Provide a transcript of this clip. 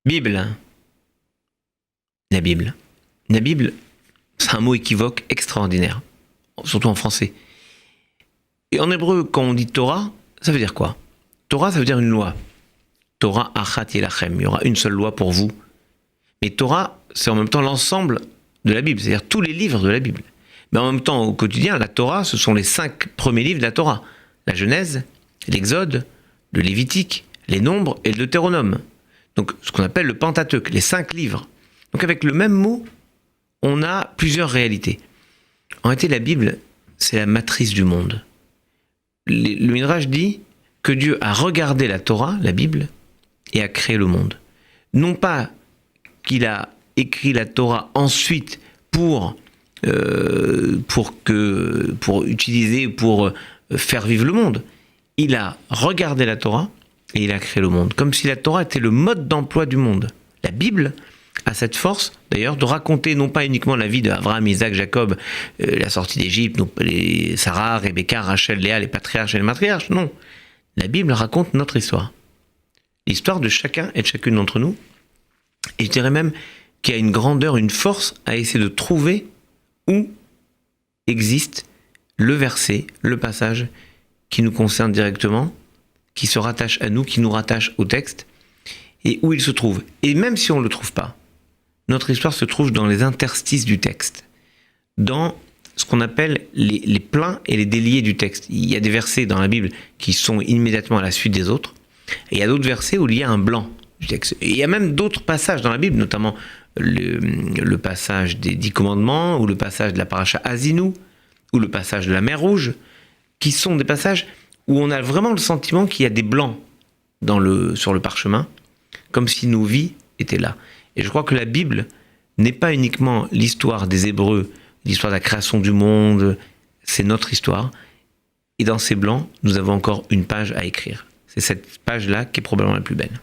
Bible. La Bible. La Bible, c'est un mot équivoque extraordinaire, surtout en français. Et en hébreu, quand on dit Torah, ça veut dire quoi? Torah, ça veut dire une loi. Torah achat yelachem, il y aura une seule loi pour vous. Mais Torah, c'est en même temps l'ensemble de la Bible, c'est-à-dire tous les livres de la Bible. Mais en même temps, au quotidien, la Torah, ce sont les 5 premiers livres de la Torah. La Genèse, l'Exode, le Lévitique, les Nombres et le Deutéronome. Donc, ce qu'on appelle le Pentateuque, les 5 livres. Donc, avec le même mot, on a plusieurs réalités. En réalité, la Bible, c'est la matrice du monde. Le Midrash dit que Dieu a regardé la Torah, la Bible, et a créé le monde. Non pas qu'il a écrit la Torah ensuite pour utiliser, pour faire vivre le monde. Il a regardé la Torah et il a créé le monde. Comme si la Torah était le mode d'emploi du monde. La Bible a cette force, d'ailleurs, de raconter non pas uniquement la vie d'Abraham, Isaac, Jacob, la sortie d'Égypte, Sarah, Rebecca, Rachel, Léa, les patriarches et les matriarches. Non. La Bible raconte notre histoire. L'histoire de chacun et de chacune d'entre nous. Et je dirais même qu'il y a une grandeur, une force à essayer de trouver où existe le verset, le passage qui nous concerne directement, qui se rattache à nous, qui nous rattache au texte, et où il se trouve. Et même si on ne le trouve pas, notre histoire se trouve dans les interstices du texte, dans ce qu'on appelle les pleins et les déliés du texte. Il y a des versets dans la Bible qui sont immédiatement à la suite des autres, et il y a d'autres versets où il y a un blanc du texte. Et il y a même d'autres passages dans la Bible, notamment le passage des 10 commandements, ou le passage de la paracha Azinu, ou le passage de la mer Rouge, qui sont des passages où on a vraiment le sentiment qu'il y a des blancs sur le parchemin, comme si nos vies étaient là. Et je crois que la Bible n'est pas uniquement l'histoire des Hébreux, l'histoire de la création du monde, c'est notre histoire. Et dans ces blancs, nous avons encore une page à écrire. C'est cette page-là qui est probablement la plus belle.